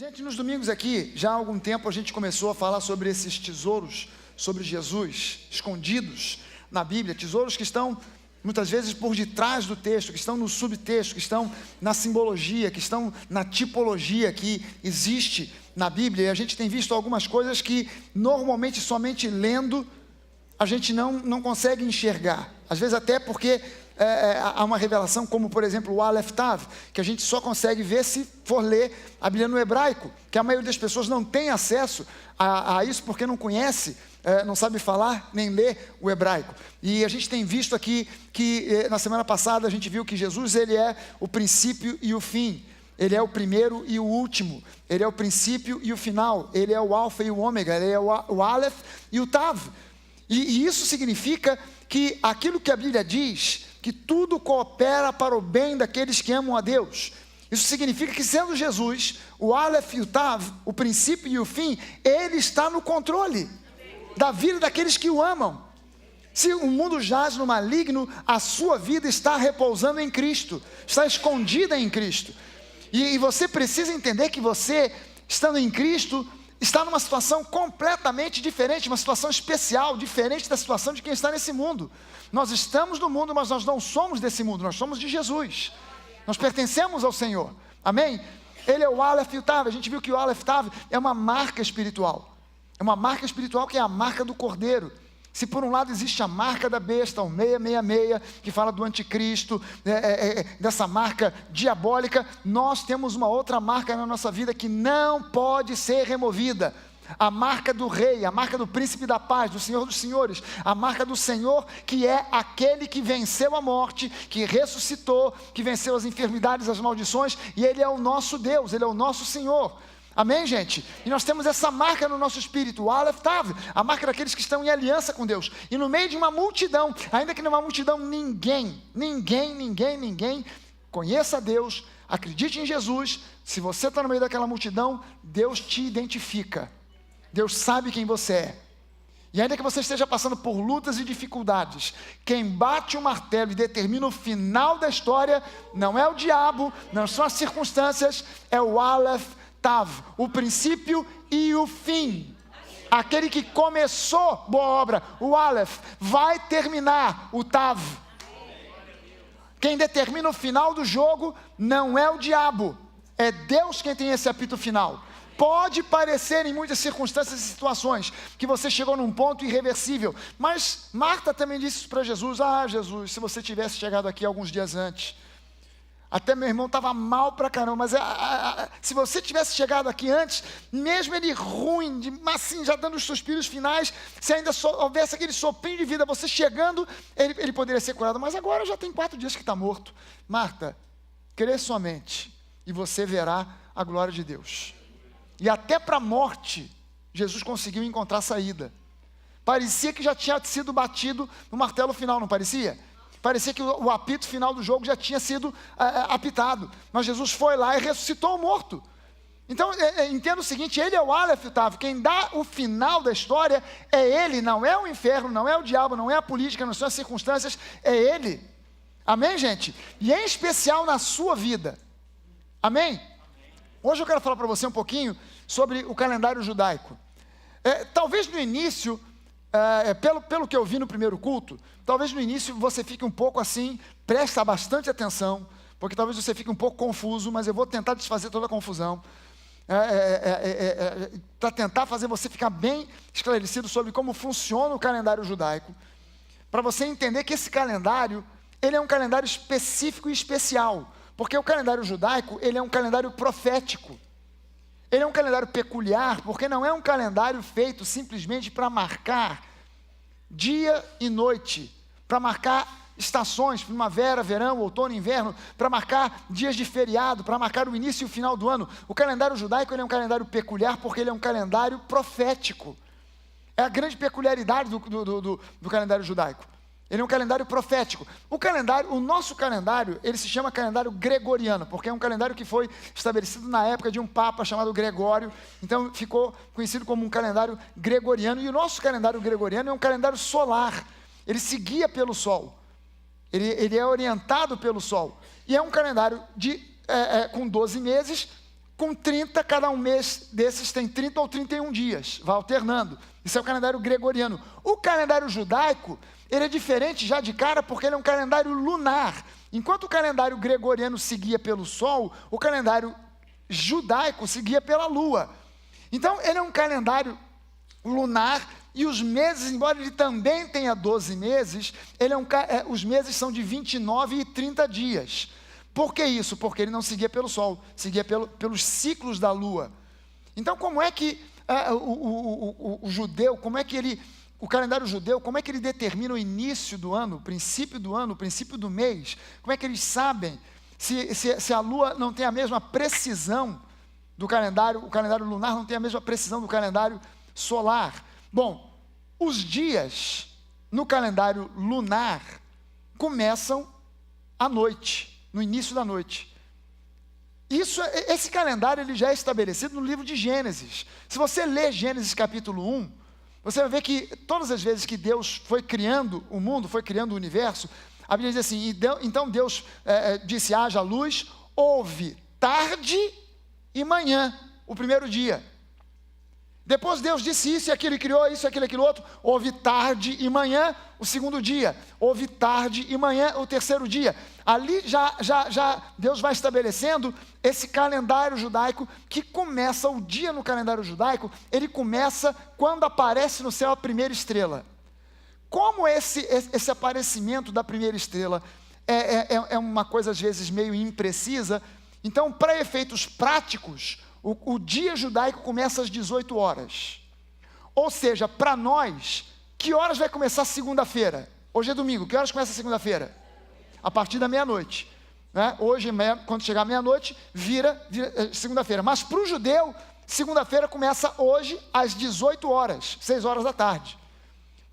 Gente, nos domingos aqui, já há algum tempo a gente começou a falar sobre esses tesouros, sobre Jesus, escondidos na Bíblia, tesouros que estão muitas vezes por detrás do texto, que estão no subtexto, que estão na simbologia, que estão na tipologia que existe na Bíblia. E a gente tem visto algumas coisas que normalmente somente lendo a gente não consegue enxergar, às vezes até porque há uma revelação como, por exemplo, o Aleph Tav, que a gente só consegue ver se for ler a Bíblia no hebraico, que a maioria das pessoas não tem acesso a isso porque não conhece, não sabe falar nem ler o hebraico. E a gente tem visto aqui que na semana passada a gente viu que Jesus, ele é o princípio e o fim, ele é o primeiro e o último, ele é o princípio e o final, ele é o alfa e o ômega, ele é o Aleph e o Tav. E isso significa que aquilo que a Bíblia diz, que tudo coopera para o bem daqueles que amam a Deus. Isso significa que, sendo Jesus, o Aleph e o Tav, o princípio e o fim, ele está no controle da vida daqueles que o amam. Se o mundo jaz no maligno, a sua vida está repousando em Cristo, está escondida em Cristo. E você precisa entender que você, estando em Cristo, está numa situação completamente diferente, uma situação especial, diferente da situação de quem está nesse mundo. Nós estamos no mundo, mas nós não somos desse mundo, nós somos de Jesus. Nós pertencemos ao Senhor, amém? Ele é o Aleph e o Tav. A gente viu que o Aleph Tav é uma marca espiritual. É uma marca espiritual que é a marca do Cordeiro. Se por um lado existe a marca da besta, o 666, que fala do anticristo, dessa marca diabólica, nós temos uma outra marca na nossa vida que não pode ser removida. A marca do rei, a marca do príncipe da paz, do Senhor dos senhores, a marca do Senhor, que é aquele que venceu a morte, que ressuscitou, que venceu as enfermidades, as maldições, e ele é o nosso Deus, ele é o nosso Senhor. Amém, gente? E nós temos essa marca no nosso espírito, o Aleph Tav, a marca daqueles que estão em aliança com Deus. E no meio de uma multidão, ainda que numa multidão ninguém conheça a Deus, acredite em Jesus. Se você está no meio daquela multidão, Deus te identifica. Deus sabe quem você é. E ainda que você esteja passando por lutas e dificuldades, quem bate o martelo e determina o final da história não é o diabo, não são as circunstâncias, é o Aleph Tav, o princípio e o fim. Aquele que começou boa obra, o Aleph, vai terminar o Tav. Quem determina o final do jogo não é o diabo, é Deus quem tem esse apito final. Pode parecer em muitas circunstâncias e situações que você chegou num ponto irreversível, mas Marta também disse isso para Jesus: Jesus, se você tivesse chegado aqui alguns dias antes, até meu irmão estava mal pra caramba, mas se você tivesse chegado aqui antes, mesmo ele ruim, assim, já dando os suspiros finais, se ainda houvesse aquele sopinho de vida, você chegando, ele poderia ser curado, mas agora já tem 4 dias que está morto. Marta, crê somente, e você verá a glória de Deus. E até para a morte, Jesus conseguiu encontrar saída. Parecia que já tinha sido batido no martelo final, não parecia? Parecia que o apito final do jogo já tinha sido apitado. Mas Jesus foi lá e ressuscitou o morto. Então, entenda o seguinte, ele é o Aleph Tav. Quem dá o final da história é ele, não é o inferno, não é o diabo, não é a política, não são as circunstâncias, é ele. Amém, gente? E em especial na sua vida. Amém? Hoje eu quero falar para você um pouquinho sobre o calendário judaico. Talvez no início, pelo que eu vi no primeiro culto, talvez no início você fique um pouco assim, presta bastante atenção, porque talvez você fique um pouco confuso, mas eu vou tentar desfazer toda a confusão, para tentar fazer você ficar bem esclarecido sobre como funciona o calendário judaico, para você entender que esse calendário, ele é um calendário específico e especial, porque o calendário judaico, ele é um calendário profético. Ele é um calendário peculiar, porque não é um calendário feito simplesmente para marcar dia e noite, para marcar estações, primavera, verão, outono, inverno, para marcar dias de feriado, para marcar o início e o final do ano. O calendário judaico, ele é um calendário peculiar, porque ele é um calendário profético. É a grande peculiaridade do calendário judaico. Ele é um calendário profético. O nosso calendário, ele se chama calendário gregoriano, porque é um calendário que foi estabelecido na época de um papa chamado Gregório, então ficou conhecido como um calendário gregoriano, e o nosso calendário gregoriano é um calendário solar, ele se guia pelo sol, ele é orientado pelo sol, e é um calendário com 12 meses, com 30, cada um mês desses tem 30 ou 31 dias, vai alternando. Isso é o calendário gregoriano. O calendário judaico, ele é diferente já de cara, porque ele é um calendário lunar. Enquanto o calendário gregoriano seguia pelo sol, o calendário judaico seguia pela lua. Então, ele é um calendário lunar, e os meses, embora ele também tenha 12 meses, os meses são de 29 e 30 dias. Por que isso? Porque ele não seguia pelo sol, seguia pelos ciclos da lua. Então, como é que o judeu, o calendário judeu, como é que ele determina o início do ano, o princípio do mês? Como é que eles sabem se a lua não tem a mesma precisão do calendário, o calendário lunar não tem a mesma precisão do calendário solar? Bom, os dias no calendário lunar começam à noite, no início da noite. Esse calendário ele já é estabelecido no livro de Gênesis. Se você ler Gênesis capítulo 1, você vai ver que todas as vezes que Deus foi criando o mundo, foi criando o universo, a Bíblia diz assim, então Deus disse, haja luz, houve tarde e manhã, o primeiro dia. Depois Deus disse isso e aquilo, e criou isso, aquilo, aquilo outro. Houve tarde e manhã, o segundo dia. Houve tarde e manhã, o terceiro dia. Ali já Deus vai estabelecendo esse calendário judaico, que começa, o dia no calendário judaico, ele começa quando aparece no céu a primeira estrela. Como esse aparecimento da primeira estrela é uma coisa às vezes meio imprecisa, então para efeitos práticos, o dia judaico começa às 18 horas. Ou seja, para nós, que horas vai começar segunda-feira? Hoje é domingo, que horas começa segunda-feira? A partir da meia-noite. Né? Hoje, quando chegar meia-noite, vira segunda-feira. Mas para o judeu, segunda-feira começa hoje às 18 horas, 6 horas da tarde.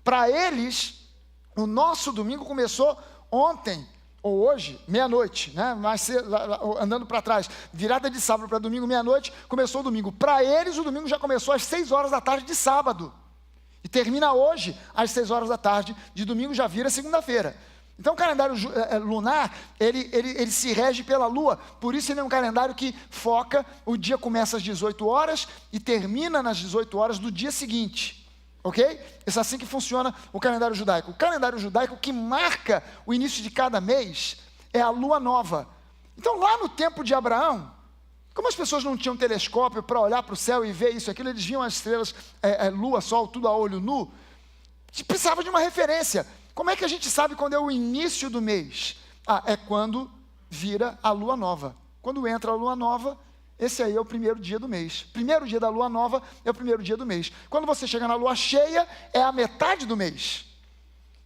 Para eles, o nosso domingo começou ontem, ou hoje, meia-noite, né? Mas andando para trás, virada de sábado para domingo, meia-noite, começou o domingo. Para eles, o domingo já começou às 6 horas da tarde de sábado. E termina hoje, às 6 horas da tarde de domingo, já vira segunda-feira. Então o calendário lunar, ele se rege pela lua, por isso ele é um calendário que foca, o dia começa às 18 horas e termina nas 18 horas do dia seguinte. Ok? É assim que funciona o calendário judaico. O calendário judaico que marca o início de cada mês é a lua nova. Então lá no tempo de Abraão, como as pessoas não tinham telescópio para olhar para o céu e ver isso, aquilo, eles viam as estrelas, lua, sol, tudo a olho nu, precisava de uma referência. Como é que a gente sabe quando é o início do mês? É quando vira a lua nova. Quando entra a lua nova, esse aí é o primeiro dia do mês. Primeiro dia da lua nova é o primeiro dia do mês. Quando você chega na lua cheia, é a metade do mês.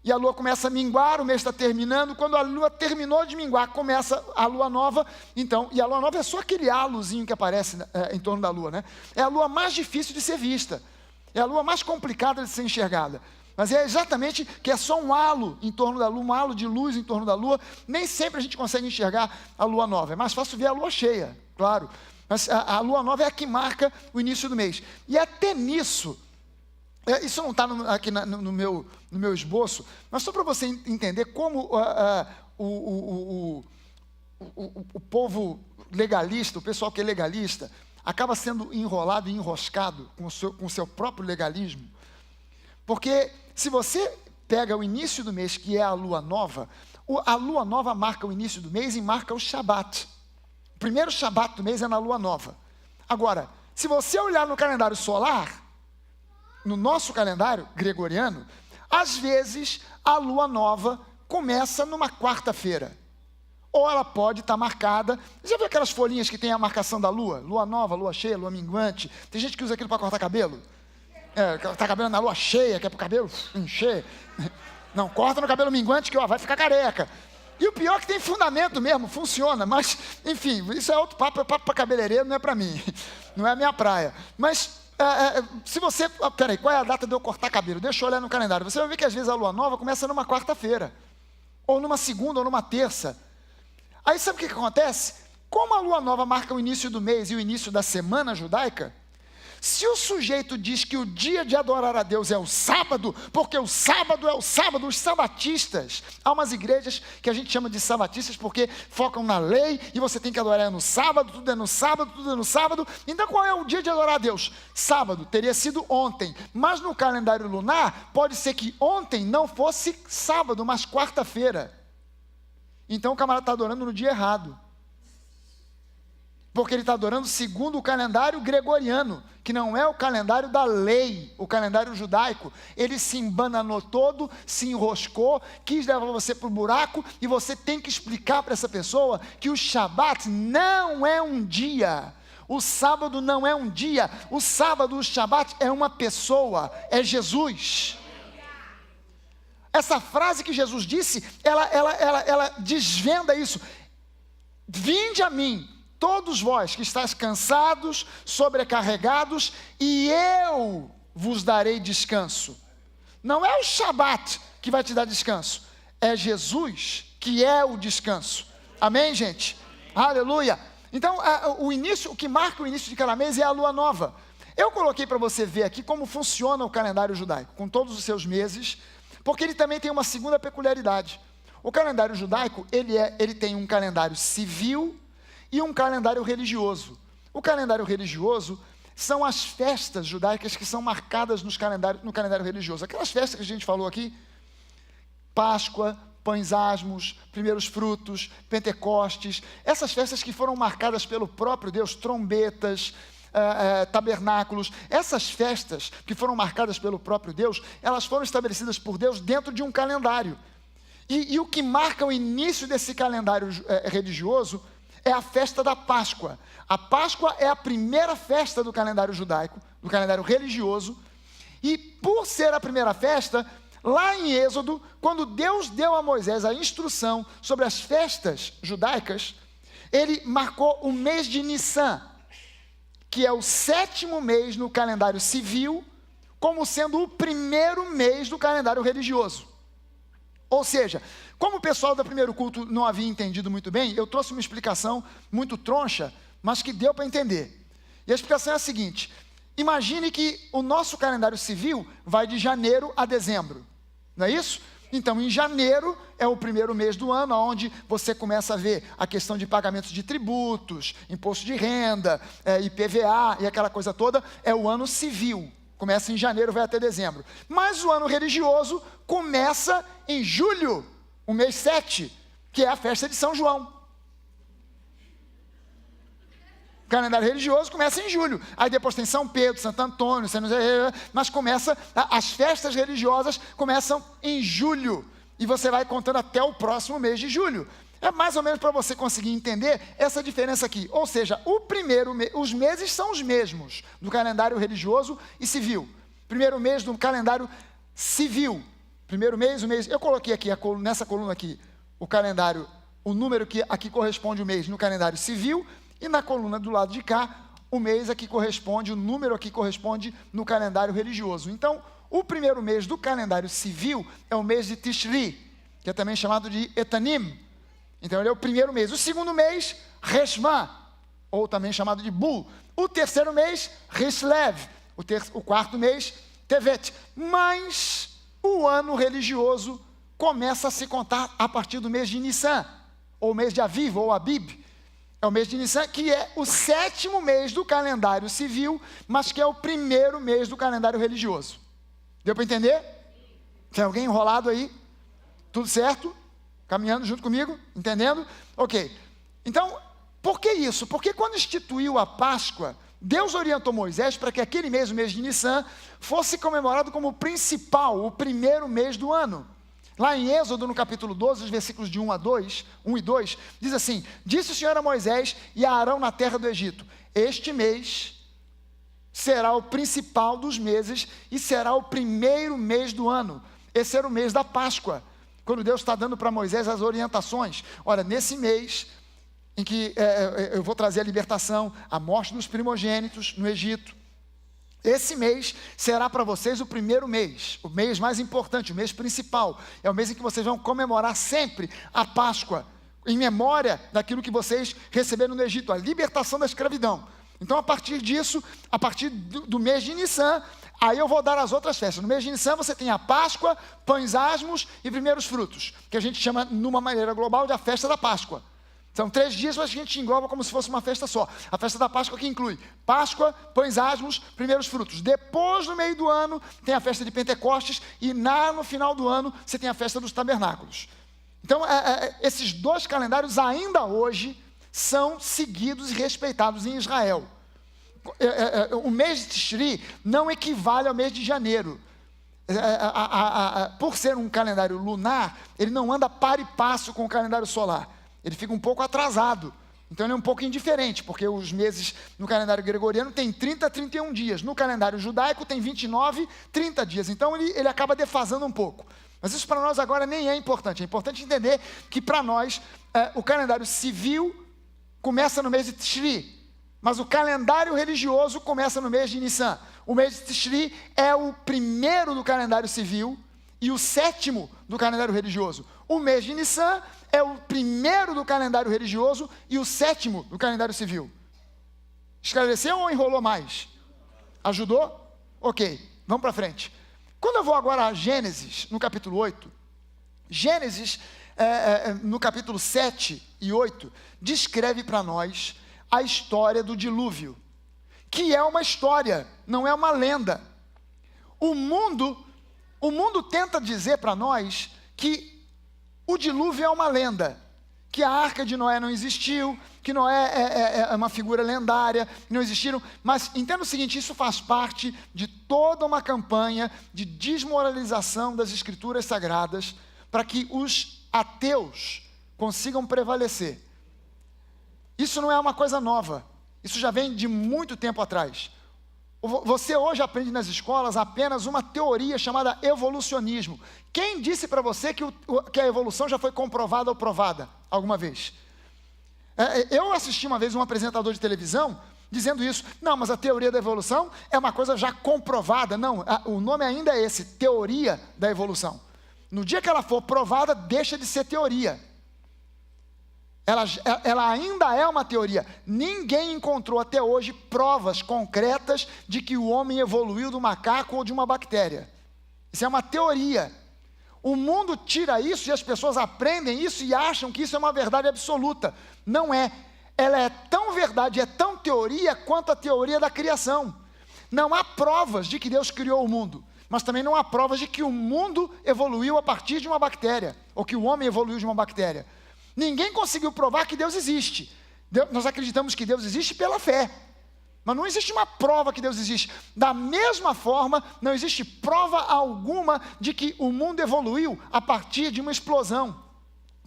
E a lua começa a minguar, o mês está terminando. Quando a lua terminou de minguar, começa a lua nova. Então, e a lua nova é só aquele halozinho que aparece em torno da lua, né? É a lua mais difícil de ser vista. É a lua mais complicada de ser enxergada. Mas é exatamente que é só um halo em torno da lua, um halo de luz em torno da lua. Nem sempre a gente consegue enxergar a lua nova. É mais fácil ver a lua cheia, claro. Mas a lua nova é a que marca o início do mês. E até nisso, isso não está aqui no meu esboço, mas só para você entender como o povo legalista, o pessoal que é legalista, acaba sendo enrolado e enroscado com o seu próprio legalismo. Porque se você pega o início do mês, que é a lua nova marca o início do mês e marca o Shabat. O primeiro Shabat do mês é na lua nova. Agora, se você olhar no calendário solar, no nosso calendário gregoriano, às vezes a lua nova começa numa quarta-feira. Ou ela pode estar marcada. Já viu aquelas folhinhas que tem a marcação da lua? Lua nova, lua cheia, lua minguante. Tem gente que usa aquilo para cortar cabelo. Cortar cabelo na lua cheia, que é para o cabelo encher. Não, corta no cabelo minguante que vai ficar careca. E o pior é que tem fundamento mesmo, funciona. Mas, enfim, isso é outro papo, é papo para cabeleireiro, não é para mim. Não é a minha praia. Mas, se você... Peraí, qual é a data de eu cortar cabelo? Deixa eu olhar no calendário. Você vai ver que às vezes a lua nova começa numa quarta-feira. Ou numa segunda, ou numa terça. Aí sabe o que acontece? Como a lua nova marca o início do mês e o início da semana judaica, Se o sujeito diz que o dia de adorar a Deus é o sábado, porque o sábado é o sábado, os sabatistas, há umas igrejas que a gente chama de sabatistas porque focam na lei, e você tem que adorar no sábado, tudo é no sábado, tudo é no sábado. Então qual é o dia de adorar a Deus? Sábado, teria sido ontem, mas no calendário lunar, pode ser que ontem não fosse sábado, mas quarta-feira. Então o camarada está adorando no dia errado. Porque ele está adorando segundo o calendário gregoriano, que não é o calendário da lei, o calendário judaico. Ele se embananou todo, se enroscou, quis levar você para o buraco, e você tem que explicar para essa pessoa que o Shabat não é um dia, o sábado não é um dia, o sábado, o Shabat é uma pessoa, é Jesus. Essa frase que Jesus disse, ela desvenda isso. Vinde a mim, todos vós que estáis cansados, sobrecarregados, e eu vos darei descanso. Não é o Shabat que vai te dar descanso, é Jesus que é o descanso. Amém, gente? Aleluia! Então, o que marca o início de cada mês é a lua nova. Eu coloquei para você ver aqui como funciona o calendário judaico, com todos os seus meses, porque ele também tem uma segunda peculiaridade. O calendário judaico, ele tem um calendário civil e um calendário religioso. O calendário religioso são as festas judaicas que são marcadas no calendário religioso. Aquelas festas que a gente falou aqui, Páscoa, pães asmos, primeiros frutos, Pentecostes, essas festas que foram marcadas pelo próprio Deus, trombetas, tabernáculos, essas festas que foram marcadas pelo próprio Deus, elas foram estabelecidas por Deus dentro de um calendário. E o que marca o início desse calendário religioso é a festa da Páscoa. A Páscoa é a primeira festa do calendário judaico, do calendário religioso, e por ser a primeira festa, lá em Êxodo, quando Deus deu a Moisés a instrução sobre as festas judaicas, ele marcou o mês de Nissan, que é o 7º mês no calendário civil, como sendo o primeiro mês do calendário religioso. Ou seja, como o pessoal do primeiro culto não havia entendido muito bem, eu trouxe uma explicação muito troncha, mas que deu para entender. E a explicação é a seguinte: imagine que o nosso calendário civil vai de janeiro a dezembro, não é isso? Então, em janeiro é o primeiro mês do ano, onde você começa a ver a questão de pagamentos de tributos, imposto de renda, IPVA e aquela coisa toda, é o ano civil. Começa em janeiro, vai até dezembro. Mas o ano religioso começa em julho, o mês 7, que é a festa de São João. O calendário religioso começa em julho. Aí depois tem São Pedro, Santo Antônio, mas as festas religiosas começam em julho. E você vai contando até o próximo mês de julho. É mais ou menos para você conseguir entender essa diferença aqui. Ou seja, os meses são os mesmos do calendário religioso e civil. Primeiro mês do calendário civil. Primeiro mês, eu coloquei aqui nessa coluna aqui o calendário, o número que aqui corresponde o mês no calendário civil, e na coluna do lado de cá, o mês aqui corresponde, o número aqui corresponde no calendário religioso. Então, o primeiro mês do calendário civil é o mês de Tishri, que é também chamado de Etanim. Então, ele é o primeiro mês. O segundo mês, Reshvan, ou também chamado de Bul. O terceiro mês, Rislev. O quarto mês, Tevet. Mas o ano religioso começa a se contar a partir do mês de Nissan, ou mês de Aviv, ou Abib. É o mês de Nissan, que é o 7º mês do calendário civil, mas que é o primeiro mês do calendário religioso. Deu para entender? Tem alguém enrolado aí? Tudo certo? Caminhando junto comigo? Entendendo? Ok. Então, por que isso? Porque quando instituiu a Páscoa, Deus orientou Moisés para que aquele mês, o mês de Nissan, fosse comemorado como o principal, o primeiro mês do ano. Lá em Êxodo, no capítulo 12, os versículos de 1 e 2, diz assim: disse o Senhor a Moisés e a Arão na terra do Egito: este mês será o principal dos meses e será o primeiro mês do ano. Esse era o mês da Páscoa, quando Deus está dando para Moisés as orientações. Olha, nesse mês em que eu vou trazer a libertação, a morte dos primogênitos no Egito, esse mês será para vocês o primeiro mês, o mês mais importante, o mês principal. É o mês em que vocês vão comemorar sempre a Páscoa, em memória daquilo que vocês receberam no Egito, a libertação da escravidão. Então, a partir disso, a partir do mês de Nissan, aí eu vou dar as outras festas. No mês de Nissan você tem a Páscoa, pães asmos e primeiros frutos, que a gente chama, numa maneira global, de a festa da Páscoa. São 3 dias, mas a gente engloba como se fosse uma festa só. A festa da Páscoa que inclui Páscoa, pães asmos, primeiros frutos. Depois, no meio do ano, tem a festa de Pentecostes e no final do ano você tem a festa dos tabernáculos. Então, esses 2 calendários ainda hoje são seguidos e respeitados em Israel. O mês de Tishri não equivale ao mês de janeiro. Por ser um calendário lunar, ele não anda par e passo com o calendário solar. Ele fica um pouco atrasado. Então ele é um pouco indiferente, porque os meses no calendário gregoriano tem 30 a 31 dias. No calendário judaico tem 29, 30 dias. Então ele acaba defasando um pouco. Mas isso para nós agora nem é importante. É importante entender que para nós o calendário civil começa no mês de Tishri, mas o calendário religioso começa no mês de Nissan. O mês de Tishri é o primeiro do calendário civil e o 7º do calendário religioso. O mês de Nissan é o primeiro do calendário religioso e o 7º do calendário civil. Esclareceu ou enrolou mais? Ajudou? Ok, vamos para frente. Quando eu vou agora a Gênesis, no capítulo 8, Gênesis, no capítulo 7 e 8, descreve para nós a história do dilúvio, que é uma história, não é uma lenda. O mundo tenta dizer para nós que o dilúvio é uma lenda, que a arca de Noé não existiu, que Noé é uma figura lendária, não existiram, mas entenda o seguinte, isso faz parte de toda uma campanha de desmoralização das escrituras sagradas, para que os ateus consigam prevalecer. Isso não é uma coisa nova, isso já vem de muito tempo atrás. Você hoje aprende nas escolas apenas uma teoria chamada evolucionismo. Quem disse para você que a evolução já foi comprovada ou provada alguma vez? Eu assisti uma vez um apresentador de televisão dizendo isso. Não, mas a teoria da evolução é uma coisa já comprovada. Não, o nome ainda é esse, teoria da evolução. No dia que ela for provada, deixa de ser teoria. Ela ainda é uma teoria. Ninguém encontrou até hoje provas concretas de que o homem evoluiu do macaco ou de uma bactéria. Isso é uma teoria. O mundo tira isso e as pessoas aprendem isso e acham que isso é uma verdade absoluta. Não é. Ela é tão verdade, é tão teoria quanto a teoria da criação. Não há provas de que Deus criou o mundo, mas também não há provas de que o mundo evoluiu a partir de uma bactéria, ou que o homem evoluiu de uma bactéria. Ninguém conseguiu provar que Deus existe. Nós acreditamos que Deus existe pela fé, mas não existe uma prova que Deus existe. Da mesma forma, não existe prova alguma de que o mundo evoluiu a partir de uma explosão,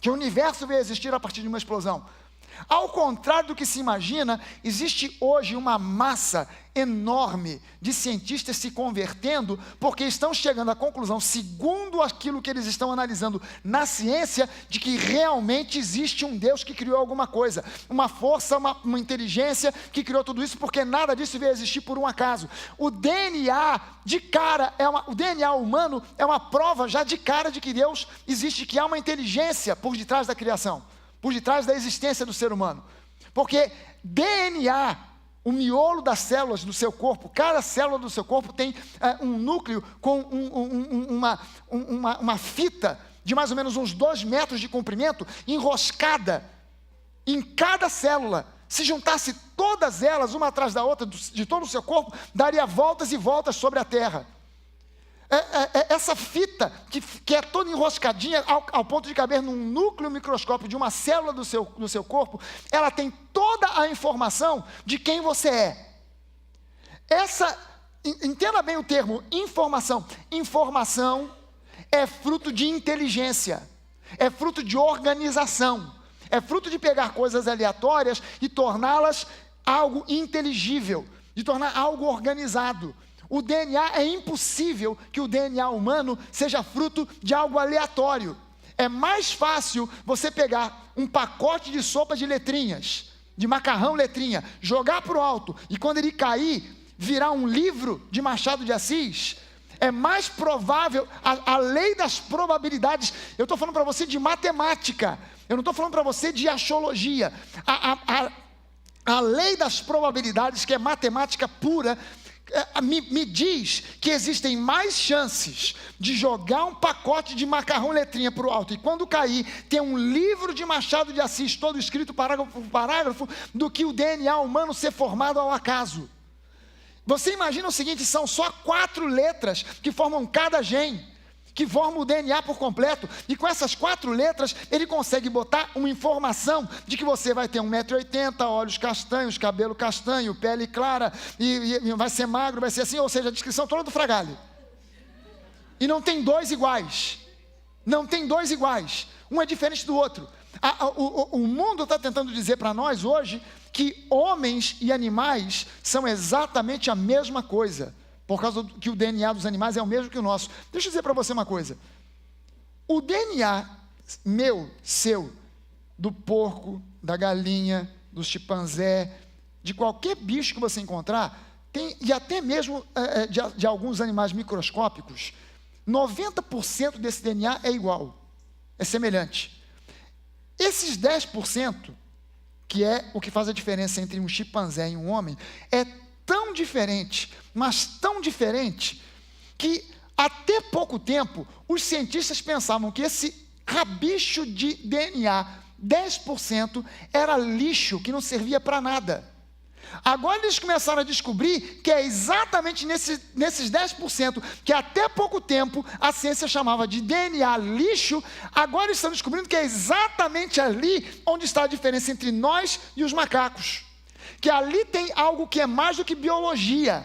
que o universo veio a existir a partir de uma explosão. Ao contrário do que se imagina, existe hoje uma massa enorme de cientistas se convertendo, porque estão chegando à conclusão, segundo aquilo que eles estão analisando na ciência, de que realmente existe um Deus que criou alguma coisa, uma força, uma inteligência que criou tudo isso, porque nada disso veio a existir por um acaso. O DNA de cara, o DNA humano é uma prova já de cara de que Deus existe, que há uma inteligência por detrás da criação, por detrás da existência do ser humano. Porque DNA, o miolo das células do seu corpo, cada célula do seu corpo tem um núcleo com uma fita de mais ou menos uns 2 metros de comprimento, enroscada em cada célula. Se juntasse todas elas, uma atrás da outra, de todo o seu corpo, daria voltas e voltas sobre a Terra. Essa fita, que é toda enroscadinha, ao ponto de caber num núcleo microscópio de uma célula do seu corpo, ela tem toda a informação de quem você é. Entenda bem o termo informação. Informação é fruto de inteligência, é fruto de organização, é fruto de pegar coisas aleatórias e torná-las algo inteligível, de tornar algo organizado. O DNA, é impossível que o DNA humano seja fruto de algo aleatório. É mais fácil você pegar um pacote de sopa de letrinhas, de macarrão letrinha, jogar para o alto, e quando ele cair, virar um livro de Machado de Assis. É mais provável, a lei das probabilidades, eu estou falando para você de matemática, eu não estou falando para você de astrologia. A lei das probabilidades, que é matemática pura, me diz que existem mais chances de jogar um pacote de macarrão letrinha para o alto e quando cair, ter um livro de Machado de Assis todo escrito parágrafo por parágrafo, do que o DNA humano ser formado ao acaso. Você imagina o seguinte, são só 4 letras que formam cada gene, que formam o DNA por completo, e com essas 4 letras, ele consegue botar uma informação de que você vai ter 1,80 m, olhos castanhos, cabelo castanho, pele clara, e vai ser magro, vai ser assim, ou seja, a descrição toda do Fragale. E não tem 2 iguais, não tem 2 iguais, um é diferente do outro. O mundo está tentando dizer para nós hoje, que homens e animais são exatamente a mesma coisa, por causa que o DNA dos animais é o mesmo que o nosso. Deixa eu dizer para você uma coisa. O DNA meu, seu, do porco, da galinha, do chimpanzé, de qualquer bicho que você encontrar, e até mesmo de alguns animais microscópicos, 90% desse DNA é igual, é semelhante. Esses 10%, que é o que faz a diferença entre um chimpanzé e um homem, é tão diferente, mas tão diferente, que até pouco tempo, os cientistas pensavam que esse rabicho de DNA, 10%, era lixo, que não servia para nada. Agora eles começaram a descobrir que é exatamente nesses 10%, que até pouco tempo a ciência chamava de DNA lixo, agora estão descobrindo que é exatamente ali onde está a diferença entre nós e os macacos. Que ali tem algo que é mais do que biologia,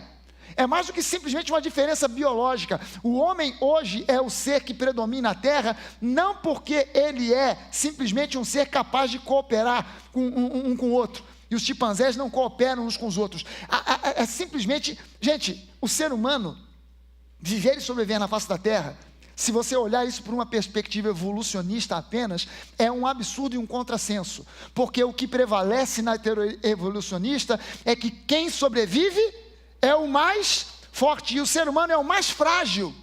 é mais do que simplesmente uma diferença biológica. O homem hoje é o ser que predomina a Terra, não porque ele é simplesmente um ser capaz de cooperar um com o outro, e os chimpanzés não cooperam uns com os outros. É simplesmente, gente, o ser humano, viver e sobreviver na face da Terra, se você olhar isso por uma perspectiva evolucionista apenas, é um absurdo e um contrassenso, porque o que prevalece na teoria evolucionista é que quem sobrevive é o mais forte, e o ser humano é o mais frágil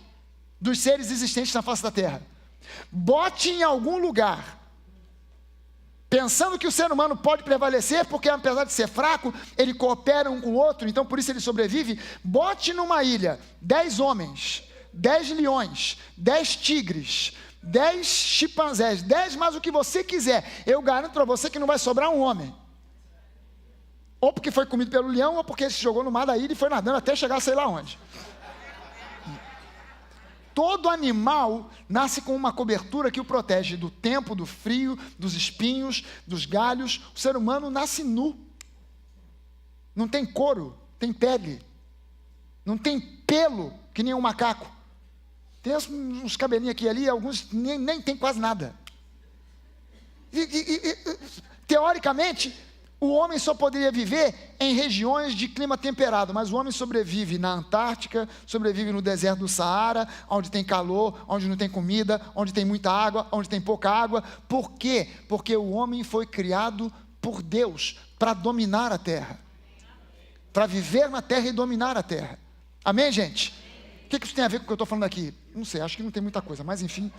dos seres existentes na face da Terra. Bote em algum lugar, pensando que o ser humano pode prevalecer, porque apesar de ser fraco, ele coopera um com o outro, então por isso ele sobrevive. Bote numa ilha 10 homens, 10 leões, 10 tigres, 10 chimpanzés, 10 mais o que você quiser, eu garanto para você que não vai sobrar um homem, ou porque foi comido pelo leão, ou porque se jogou no mar da ilha e foi nadando até chegar sei lá onde. Todo animal nasce com uma cobertura que o protege do tempo, do frio, dos espinhos, dos galhos. O ser humano nasce nu, não tem couro, tem pele, não tem pelo, que nem um macaco. Tem uns cabelinhos aqui e ali, alguns nem tem quase nada. Teoricamente, o homem só poderia viver em regiões de clima temperado, mas o homem sobrevive na Antártica, sobrevive no deserto do Saara, onde tem calor, onde não tem comida, onde tem muita água, onde tem pouca água. Por quê? Porque o homem foi criado por Deus para dominar a terra, para viver na terra e dominar a terra. Amém, gente? O que isso tem a ver com o que eu estou falando aqui? Não sei, acho que não tem muita coisa, mas enfim.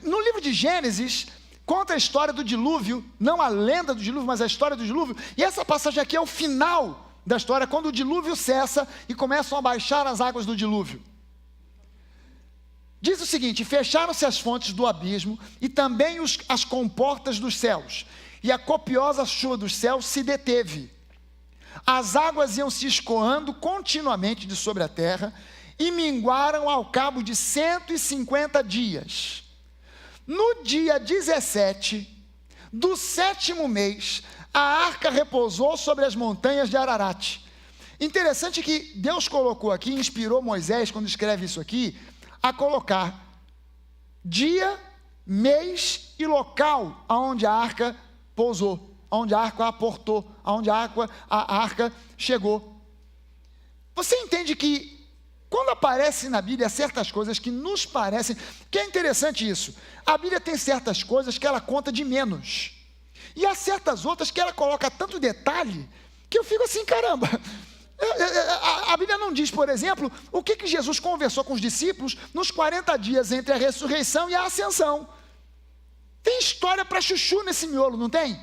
No livro de Gênesis, conta a história do dilúvio, não a lenda do dilúvio, mas a história do dilúvio, e essa passagem aqui é o final da história, quando o dilúvio cessa e começam a baixar as águas do dilúvio. Diz o seguinte: fecharam-se as fontes do abismo e também as comportas dos céus, e a copiosa chuva dos céus se deteve. As águas iam se escoando continuamente de sobre a terra e minguaram ao cabo de 150 dias. No dia 17 do 7º mês, a arca repousou sobre as montanhas de Ararat. Interessante que Deus colocou aqui, inspirou Moisés, quando escreve isso aqui, a colocar dia, mês e local aonde a arca pousou, aonde a arca aportou, aonde a arca chegou. Você entende que quando aparecem na Bíblia certas coisas que nos parecem, que é interessante isso, a Bíblia tem certas coisas que ela conta de menos, e há certas outras que ela coloca tanto detalhe, que eu fico assim, caramba. A Bíblia não diz, por exemplo, o que Jesus conversou com os discípulos nos 40 dias entre a ressurreição e a ascensão. Tem história para chuchu nesse miolo, não tem?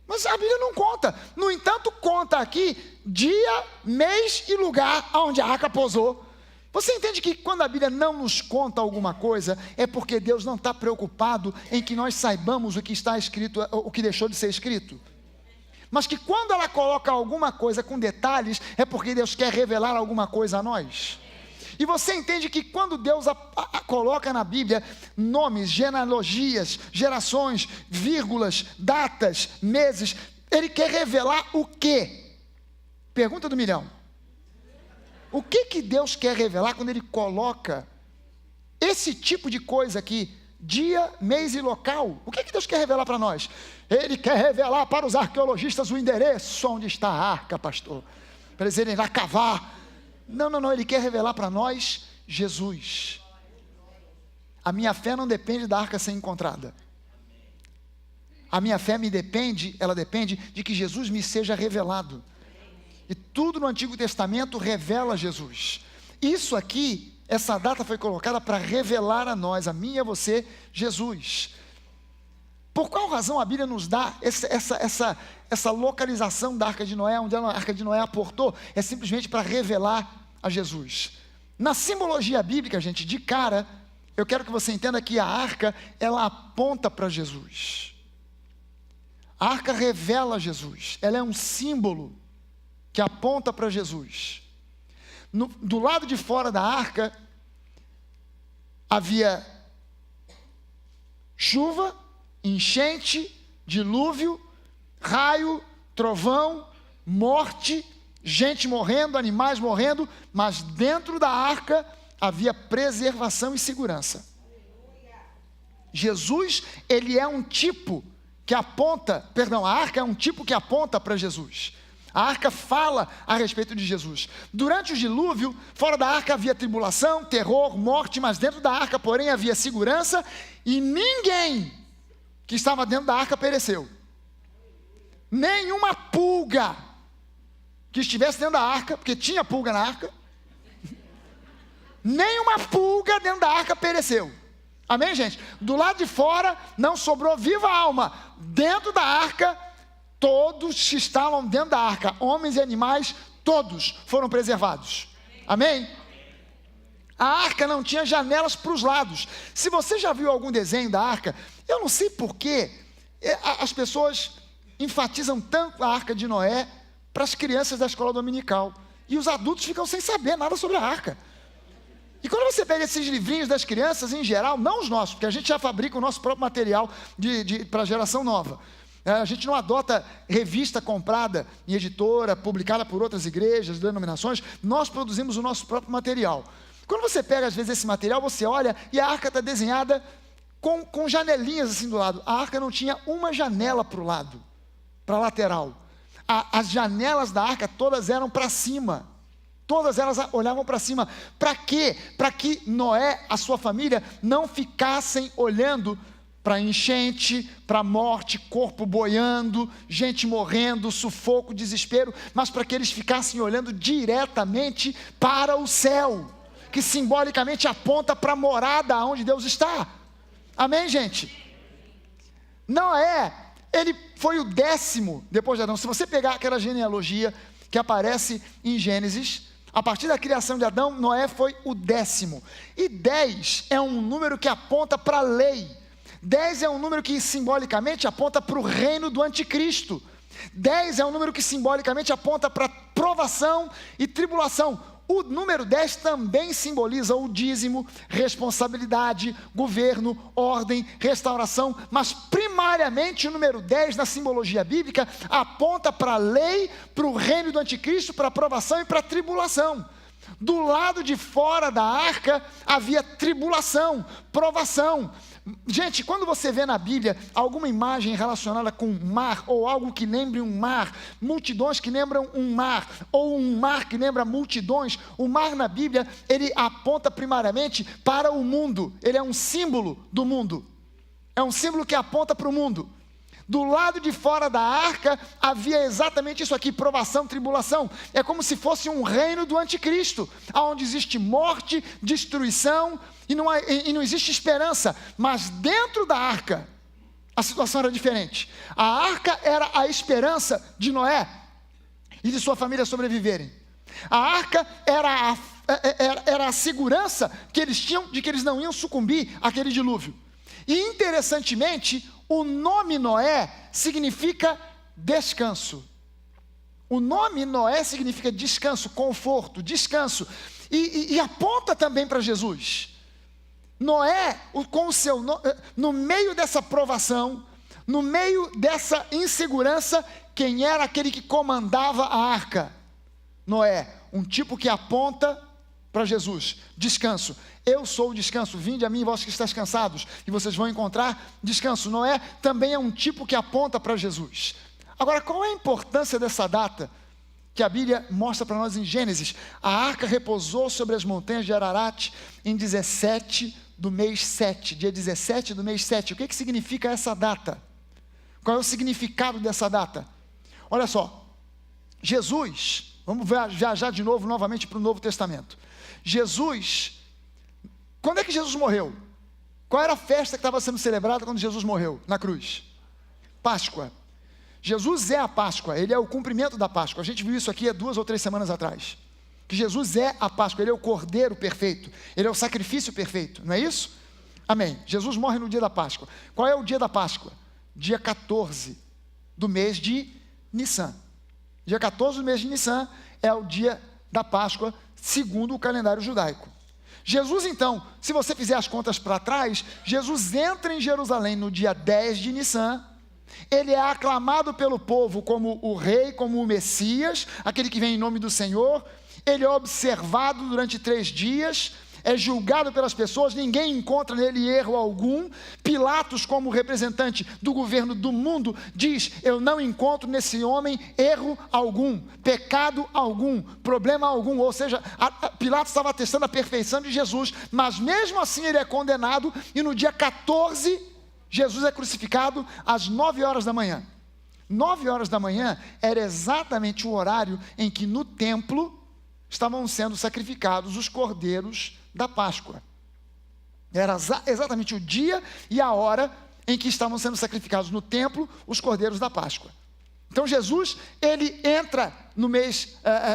Mas a Bíblia não conta. No entanto, conta aqui dia, mês e lugar onde a arca pousou. Você entende que quando a Bíblia não nos conta alguma coisa, é porque Deus não está preocupado em que nós saibamos o que está escrito, o que deixou de ser escrito. Mas que quando ela coloca alguma coisa com detalhes, é porque Deus quer revelar alguma coisa a nós. E você entende que quando Deus coloca na Bíblia nomes, genealogias, gerações, vírgulas, datas, meses, Ele quer revelar o quê? Pergunta do milhão. O que Deus quer revelar quando Ele coloca esse tipo de coisa aqui, dia, mês e local? O que Deus quer revelar para nós? Ele quer revelar para os arqueologistas o endereço onde está a arca, pastor, para eles irem lá cavar. Não, Ele quer revelar para nós Jesus. A minha fé não depende da arca ser encontrada. A minha fé ela depende de que Jesus me seja revelado. E tudo no Antigo Testamento revela Jesus. Isso aqui, essa data foi colocada para revelar a nós, a mim e a você, Jesus. Por qual razão a Bíblia nos dá essa localização da Arca de Noé, onde a Arca de Noé aportou? É simplesmente para revelar a Jesus. Na simbologia bíblica, gente, de cara, eu quero que você entenda que a arca, ela aponta para Jesus. A arca revela Jesus, ela é um símbolo que aponta para Jesus. Do lado de fora da arca, havia chuva, enchente, dilúvio, raio, trovão, morte, gente morrendo, animais morrendo, mas dentro da arca havia preservação e segurança. Jesus, ele é um tipo que aponta, a arca é um tipo que aponta para Jesus. A arca fala a respeito de Jesus. Durante o dilúvio, fora da arca havia tribulação, terror, morte, mas dentro da arca, porém, havia segurança e ninguém que estava dentro da arca pereceu. Nenhuma pulga que estivesse dentro da arca, porque tinha pulga na arca, nenhuma pulga dentro da arca pereceu. Amém, gente? Do lado de fora não sobrou viva alma. Dentro da arca, todos que estavam dentro da arca, homens e animais, todos foram preservados. Amém? A arca não tinha janelas para os lados. Se você já viu algum desenho da arca, eu não sei porquê as pessoas enfatizam tanto a arca de Noé para as crianças da escola dominical. E os adultos ficam sem saber nada sobre a arca. E quando você pega esses livrinhos das crianças, em geral, não os nossos, porque a gente já fabrica o nosso próprio material para a geração nova. A gente não adota revista comprada em editora, publicada por outras igrejas, denominações. Nós produzimos o nosso próprio material. Quando você pega, às vezes, esse material, você olha e a arca está desenhada com janelinhas assim do lado. A arca não tinha uma janela para o lado, para a lateral. As janelas da arca todas eram para cima. Todas elas olhavam para cima. Para quê? Para que Noé, a sua família, não ficassem olhando para enchente, para morte, corpo boiando, gente morrendo, sufoco, desespero, mas para que eles ficassem olhando diretamente para o céu, que simbolicamente aponta para a morada onde Deus está. Amém, gente? Noé, ele foi o 10º depois de Adão. Se você pegar aquela genealogia que aparece em Gênesis, a partir da criação de Adão, Noé foi o 10º. E 10 é um número que aponta para a lei. 10 é um número que simbolicamente aponta para o reino do anticristo. 10 é um número que simbolicamente aponta para provação e tribulação. O número 10 também simboliza o dízimo, responsabilidade, governo, ordem, restauração, mas primariamente o número 10 na simbologia bíblica aponta para a lei, para o reino do anticristo, para a provação e para a tribulação. Do lado de fora da arca havia tribulação, provação. Gente, quando você vê na Bíblia alguma imagem relacionada com mar, ou algo que lembre um mar, multidões que lembram um mar, ou um mar que lembra multidões, o mar na Bíblia, ele aponta primariamente para o mundo, ele é um símbolo do mundo, é um símbolo que aponta para o mundo. Do lado de fora da arca havia exatamente isso aqui, provação, tribulação. É como se fosse um reino do anticristo, onde existe morte, destruição e não existe esperança. Mas dentro da arca A situação era diferente. A arca era a esperança de Noé e de sua família sobreviverem. A arca era a segurança que eles tinham de que eles não iam sucumbir àquele dilúvio. E interessantemente, o nome Noé significa descanso. O nome Noé significa descanso, conforto, descanso. E aponta também para Jesus. Noé, no meio dessa provação, no meio dessa insegurança, quem era aquele que comandava a arca? Noé, um tipo que aponta para Jesus, descanso. Eu sou o descanso, vinde a mim vós que estáis cansados, e vocês vão encontrar descanso. Noé também é um tipo que aponta para Jesus. Agora, qual é a importância dessa data que a Bíblia mostra para nós em Gênesis? A arca repousou sobre as montanhas de Ararat em 17 do mês 7, dia 17 do mês 7. O que significa essa data? Qual é o significado dessa data? Olha só, Jesus, vamos viajar de novo, novamente para o Novo Testamento. Jesus, quando é que Jesus morreu? Qual era a festa que estava sendo celebrada quando Jesus morreu na cruz? Páscoa. Jesus é a Páscoa, ele é o cumprimento da Páscoa. A gente viu isso aqui há 2 ou 3 semanas atrás. Que Jesus é a Páscoa, ele é o Cordeiro perfeito, ele é o sacrifício perfeito, não é isso? Amém. Jesus morre no dia da Páscoa. Qual é o dia da Páscoa? Dia 14 do mês de Nissan. Dia 14 do mês de Nissan é o dia da Páscoa, segundo o calendário judaico. Jesus, então, se você fizer as contas para trás, Jesus entra em Jerusalém no dia 10 de Nissan. Ele é aclamado pelo povo como o rei, como o Messias, aquele que vem em nome do Senhor. Ele é observado durante 3 dias, é julgado pelas pessoas, ninguém encontra nele erro algum. Pilatos, como representante do governo do mundo, diz: eu não encontro nesse homem erro algum, pecado algum, problema algum. Ou seja, Pilatos estava atestando a perfeição de Jesus, mas mesmo assim ele é condenado, e no dia 14, Jesus é crucificado às 9 horas da manhã. 9 horas da manhã era exatamente o horário em que no templo estavam sendo sacrificados os cordeiros da Páscoa. Era exatamente o dia e a hora em que estavam sendo sacrificados no templo os cordeiros da Páscoa. Então Jesus, ele entra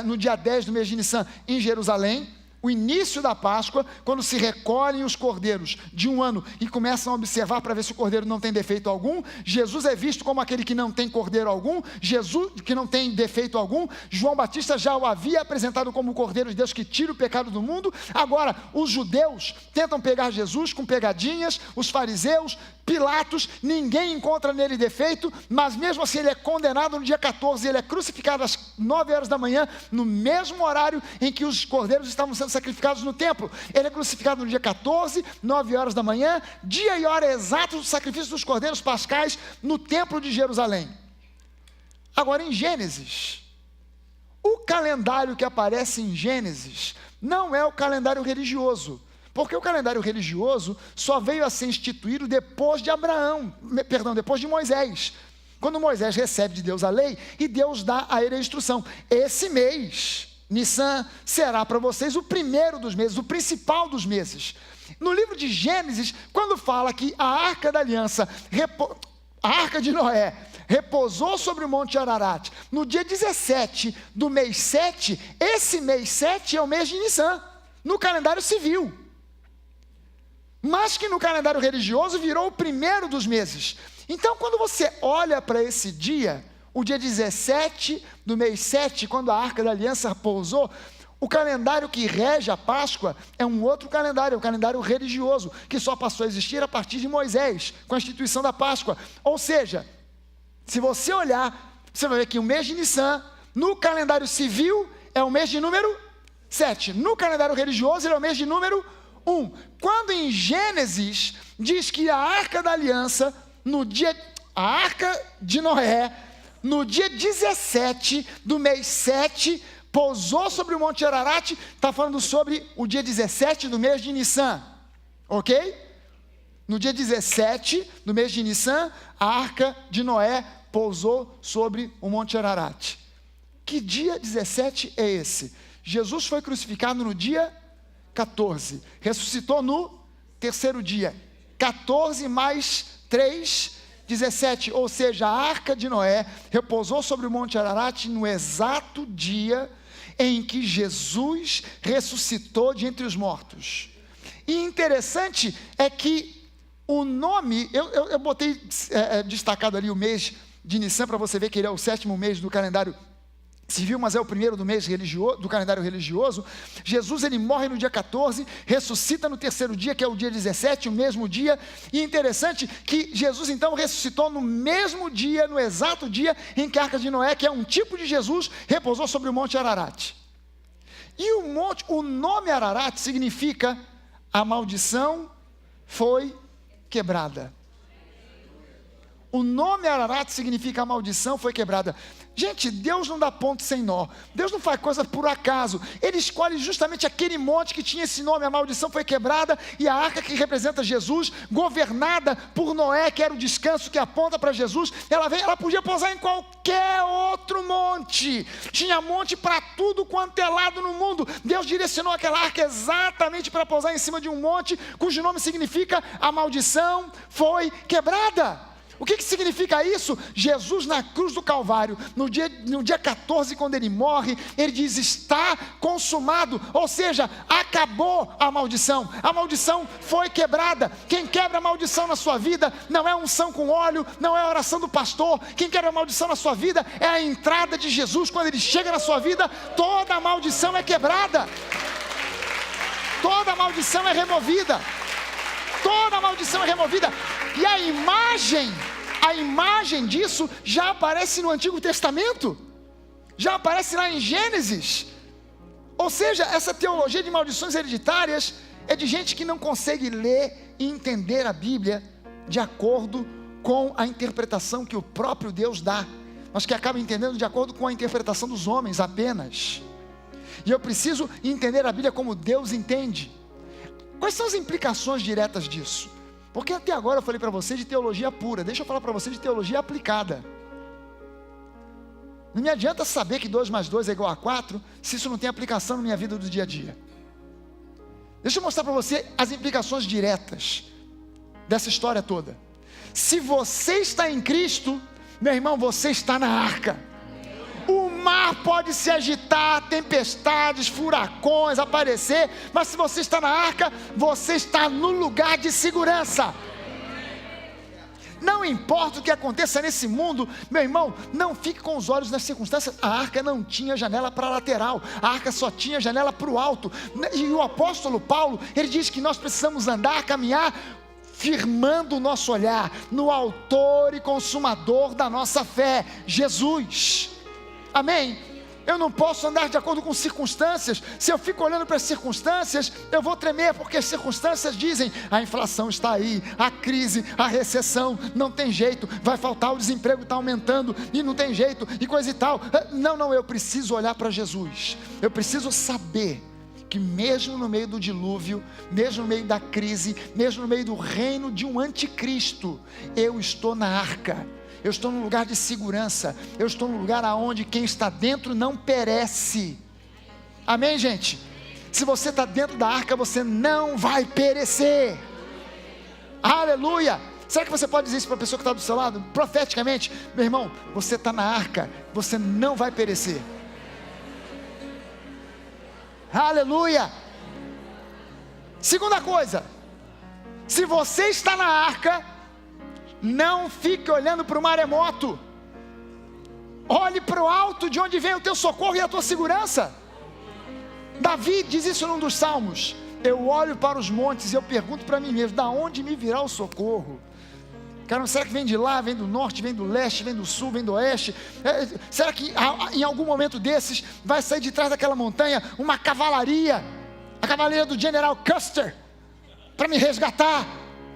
no dia 10 do mês de Nissan em Jerusalém, o início da Páscoa, quando se recolhem os cordeiros de um ano e começam a observar para ver se o cordeiro não tem defeito algum. Jesus é visto como aquele que não tem cordeiro algum, Jesus que não tem defeito algum. João Batista já o havia apresentado como o Cordeiro de Deus que tira o pecado do mundo. Agora, os judeus tentam pegar Jesus com pegadinhas, os fariseus, Pilatos, ninguém encontra nele defeito, mas mesmo assim ele é condenado no dia 14, ele é crucificado às 9 horas da manhã, no mesmo horário em que os cordeiros estavam sendo sacrificados no templo. Ele é crucificado no dia 14, 9 horas da manhã, dia e hora exatos do sacrifício dos cordeiros pascais no templo de Jerusalém. Agora, em Gênesis, o calendário que aparece em Gênesis não é o calendário religioso, porque o calendário religioso só veio a ser instituído depois de depois de Moisés. Quando Moisés recebe de Deus a lei e Deus dá a ele a instrução: esse mês, Nissan, será para vocês o primeiro dos meses, o principal dos meses. No livro de Gênesis, quando fala que a arca da aliança, a arca de Noé, repousou sobre o monte Ararat no dia 17 do mês 7, esse mês 7 é o mês de Nissan, no calendário civil. Mas que no calendário religioso virou o primeiro dos meses. Então, quando você olha para esse dia, o dia 17 do mês 7, quando a Arca da Aliança pousou, o calendário que rege a Páscoa é um outro calendário, é o calendário religioso, que só passou a existir a partir de Moisés, com a instituição da Páscoa. Ou seja, se você olhar, você vai ver que o mês de Nissan, no calendário civil, é o mês de número 7. No calendário religioso, ele é o mês de número 1. Quando em Gênesis diz que a Arca da Aliança, a Arca de Noé, no dia 17 do mês 7, pousou sobre o Monte Ararat, está falando sobre o dia 17 do mês de Nissan, ok? No dia 17 do mês de Nissan, a Arca de Noé pousou sobre o Monte Ararat. Que dia 17 é esse? Jesus foi crucificado no dia 14, ressuscitou no terceiro dia. 14 mais 3, 17, ou seja, a arca de Noé repousou sobre o Monte Ararat no exato dia em que Jesus ressuscitou de entre os mortos. E interessante é que o nome, eu botei destacado ali o mês de Nissan, para você ver que ele é o 7º mês do calendário civil, mas é o primeiro do mês religioso, do calendário religioso. Jesus, ele morre no dia 14, ressuscita no 3º dia, que é o dia 17, o mesmo dia. E interessante que Jesus então ressuscitou no mesmo dia, no exato dia em que a arca de Noé, que é um tipo de Jesus, repousou sobre o Monte Ararat. E o nome Ararat significa: a maldição foi quebrada. O nome Ararat significa: a maldição foi quebrada. Gente, Deus não dá ponto sem nó. Deus não faz coisa por acaso. Ele escolhe justamente aquele monte que tinha esse nome. A maldição foi quebrada, e a arca, que representa Jesus, governada por Noé, que era o descanso que aponta para Jesus, ela podia pousar em qualquer outro monte. Tinha monte para tudo quanto é lado no mundo. Deus direcionou aquela arca exatamente para pousar em cima de um monte cujo nome significa: a maldição foi quebrada. O que significa isso? Jesus, na cruz do Calvário, no dia 14, quando ele morre, ele diz: está consumado, ou seja, acabou a maldição foi quebrada. Quem quebra a maldição na sua vida não é unção com óleo, não é a oração do pastor. Quem quebra a maldição na sua vida é a entrada de Jesus. Quando ele chega na sua vida, toda a maldição é quebrada, toda a maldição é removida. Toda a maldição é removida. E a imagem disso já aparece no Antigo Testamento, já aparece lá em Gênesis. Ou seja, essa teologia de maldições hereditárias é de gente que não consegue ler e entender a Bíblia de acordo com a interpretação que o próprio Deus dá, mas que acaba entendendo de acordo com a interpretação dos homens apenas. E eu preciso entender a Bíblia como Deus entende. Quais são as implicações diretas disso? Porque até agora eu falei para você de teologia pura. Deixa eu falar para você de teologia aplicada. Não me adianta saber que 2 mais 2 é igual a 4, se isso não tem aplicação na minha vida do dia a dia. Deixa eu mostrar para você as implicações diretas dessa história toda. Se você está em Cristo, meu irmão, você está na arca. O mar pode se agitar, tempestades, furacões aparecer, mas se você está na arca, você está no lugar de segurança. Não importa o que aconteça nesse mundo, meu irmão, não fique com os olhos nas circunstâncias. A arca não tinha janela para a lateral, a arca só tinha janela para o alto. E o apóstolo Paulo, ele diz que nós precisamos andar, caminhar, firmando o nosso olhar no autor e consumador da nossa fé, Jesus. Amém? Eu não posso andar de acordo com circunstâncias. Se eu fico olhando para as circunstâncias, eu vou tremer, porque as circunstâncias dizem: a inflação está aí, a crise, a recessão, não tem jeito, vai faltar, o desemprego está aumentando, e não tem jeito, e coisa e tal. Não, eu preciso olhar para Jesus. Eu preciso saber que mesmo no meio do dilúvio, mesmo no meio da crise, mesmo no meio do reino de um anticristo, eu estou na arca. Eu estou num lugar de segurança. Eu estou num lugar onde quem está dentro não perece. Amém, gente? Se você está dentro da arca, você não vai perecer. Aleluia! Será que você pode dizer isso para a pessoa que está do seu lado? Profeticamente: meu irmão, você está na arca, você não vai perecer. Aleluia! Segunda coisa: se você está na arca, não fique olhando para o maremoto. Olhe para o alto, de onde vem o teu socorro e a tua segurança. Davi diz isso num dos salmos: eu olho para os montes e eu pergunto para mim mesmo: da onde me virá o socorro? Cara, será que vem de lá, vem do norte, vem do leste, vem do sul, vem do oeste? Será que em algum momento desses vai sair de trás daquela montanha uma cavalaria, a cavalaria do General Custer, para me resgatar?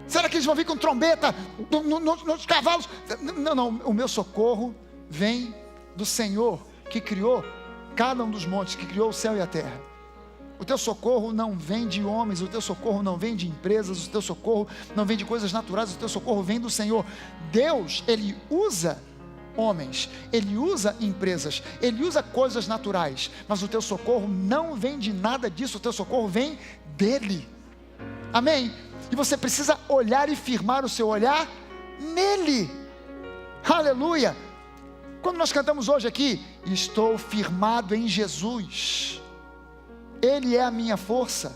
Será que eles vão vir com trombeta nos cavalos? Não, o meu socorro vem do Senhor, que criou cada um dos montes, que criou o céu e a terra. O teu socorro não vem de homens, o teu socorro não vem de empresas, o teu socorro não vem de coisas naturais, o teu socorro vem do Senhor. Deus, Ele usa homens, Ele usa empresas, Ele usa coisas naturais, mas o teu socorro não vem de nada disso, o teu socorro vem dEle. Amém? E você precisa olhar e firmar o seu olhar nele. Aleluia! Quando nós cantamos hoje aqui, estou firmado em Jesus, Ele é a minha força,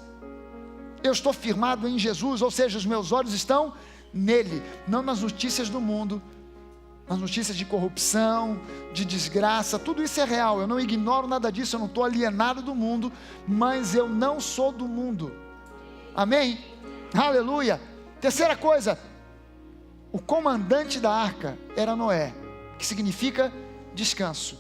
eu estou firmado em Jesus, ou seja, os meus olhos estão nele, não nas notícias do mundo, nas notícias de corrupção, de desgraça. Tudo isso é real, eu não ignoro nada disso, eu não estou alienado do mundo, mas eu não sou do mundo, amém? Aleluia! Terceira coisa, o comandante da arca era Noé, que significa descanso.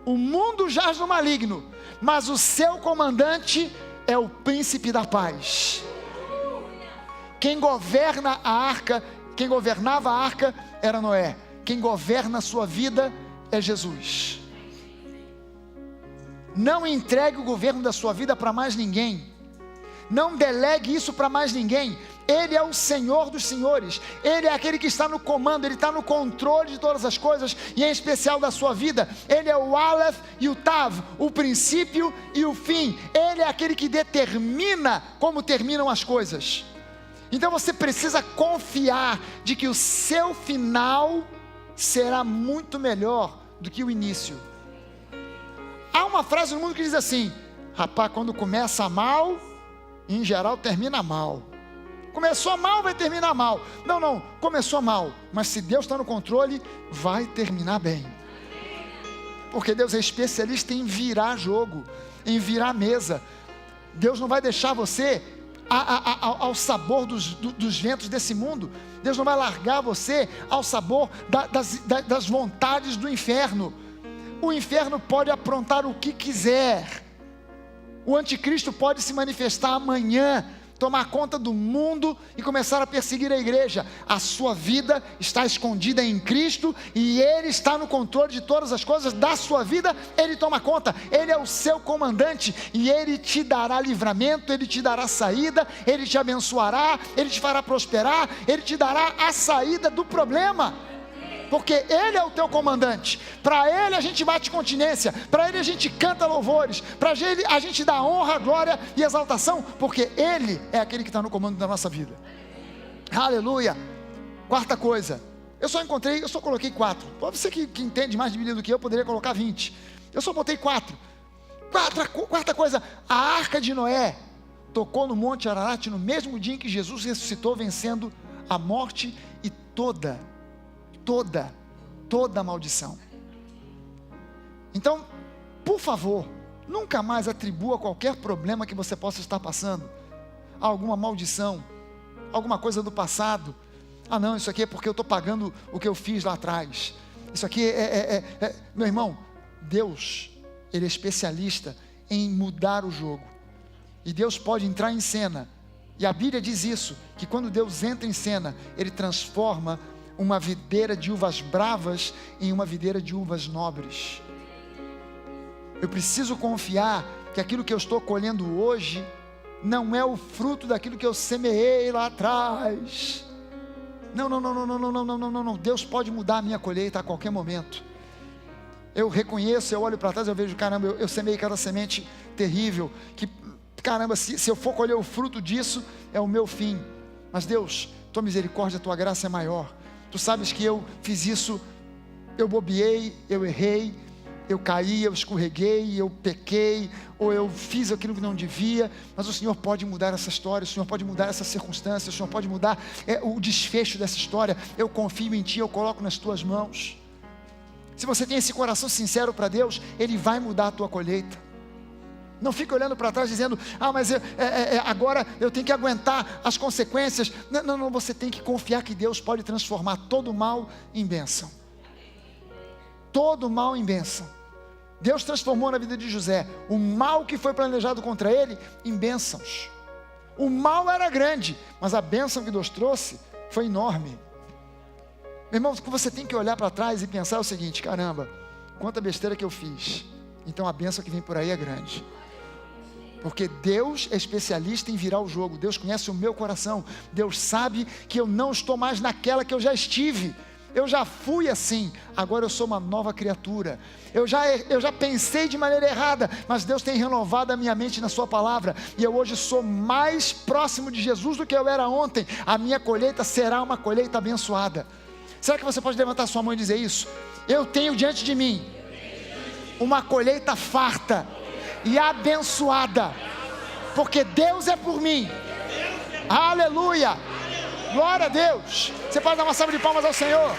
O mundo jaz no maligno, mas o seu comandante é o príncipe da paz. Quem governa a arca, quem governava a arca era Noé. Quem governa a sua vida é Jesus. Não entregue o governo da sua vida para mais ninguém. Não delegue isso para mais ninguém. Ele é o Senhor dos senhores, Ele é aquele que está no comando, Ele está no controle de todas as coisas, e em especial da sua vida. Ele é o Aleph e o Tav, o princípio e o fim. Ele é aquele que determina como terminam as coisas. Então você precisa confiar de que o seu final será muito melhor do que o início. Há uma frase no mundo que diz assim: rapaz, quando começa mal, em geral termina mal. Começou mal, vai terminar mal. Não, começou mal, mas se Deus está no controle, vai terminar bem. Porque Deus é especialista em virar jogo, em virar mesa. Deus não vai deixar você ao sabor dos ventos desse mundo. Deus não vai largar você ao sabor das vontades do inferno. O inferno pode aprontar o que quiser. O anticristo pode se manifestar amanhã, tomar conta do mundo e começar a perseguir a igreja. A sua vida está escondida em Cristo e Ele está no controle de todas as coisas da sua vida. Ele toma conta, Ele é o seu comandante e Ele te dará livramento, Ele te dará saída, Ele te abençoará, Ele te fará prosperar, Ele te dará a saída do problema, porque Ele é o teu comandante. Para Ele a gente bate continência, para Ele a gente canta louvores, para Ele a gente dá honra, glória e exaltação, porque Ele é aquele que está no comando da nossa vida. Aleluia. Quarta coisa, eu só coloquei 4. Você que entende mais de Bíblia do que eu, poderia colocar 20. Eu só botei 4. Quarta coisa, a arca de Noé tocou no Monte Ararat no mesmo dia em que Jesus ressuscitou, vencendo a morte e toda maldição. Então, por favor, nunca mais atribua qualquer problema que você possa estar passando a alguma maldição, alguma coisa do passado. Não, isso aqui é porque eu estou pagando o que eu fiz lá atrás. Isso aqui meu irmão, Deus, Ele é especialista em mudar o jogo, e Deus pode entrar em cena, e a Bíblia diz isso, que quando Deus entra em cena, Ele transforma uma videira de uvas bravas em uma videira de uvas nobres. Eu preciso confiar que aquilo que eu estou colhendo hoje não é o fruto daquilo que eu semeei lá atrás. Não. Deus pode mudar a minha colheita a qualquer momento. Eu reconheço, eu olho para trás, eu vejo, caramba, eu semei cada semente terrível, que caramba, se eu for colher o fruto disso, é o meu fim. Mas Deus, tua misericórdia, tua graça é maior. Tu sabes que eu fiz isso, eu bobeei, eu errei, eu caí, eu escorreguei, eu pequei, ou eu fiz aquilo que não devia, mas o Senhor pode mudar essa história, o Senhor pode mudar essa circunstância, o Senhor pode mudar o desfecho dessa história. Eu confio em Ti, eu coloco nas Tuas mãos. Se você tem esse coração sincero para Deus, Ele vai mudar a tua colheita. Não fique olhando para trás dizendo, mas agora eu tenho que aguentar as consequências. Não, você tem que confiar que Deus pode transformar todo mal em bênção. Todo mal em bênção. Deus transformou na vida de José o mal que foi planejado contra ele em bênçãos. O mal era grande, mas a bênção que Deus trouxe foi enorme. Meu irmão, o que você tem que olhar para trás e pensar é o seguinte: caramba, quanta besteira que eu fiz. Então a bênção que vem por aí é grande. Porque Deus é especialista em virar o jogo. Deus conhece o meu coração. Deus sabe que eu não estou mais naquela que eu já estive. Eu já fui assim, agora eu sou uma nova criatura. Eu já pensei de maneira errada, mas Deus tem renovado a minha mente na sua palavra, e eu hoje sou mais próximo de Jesus do que eu era ontem. A minha colheita será uma colheita abençoada. Será que você pode levantar sua mão e dizer isso? Eu tenho diante de mim uma colheita farta e abençoada, porque Deus é por mim. Aleluia, glória a Deus. Você pode dar uma salva de palmas ao Senhor.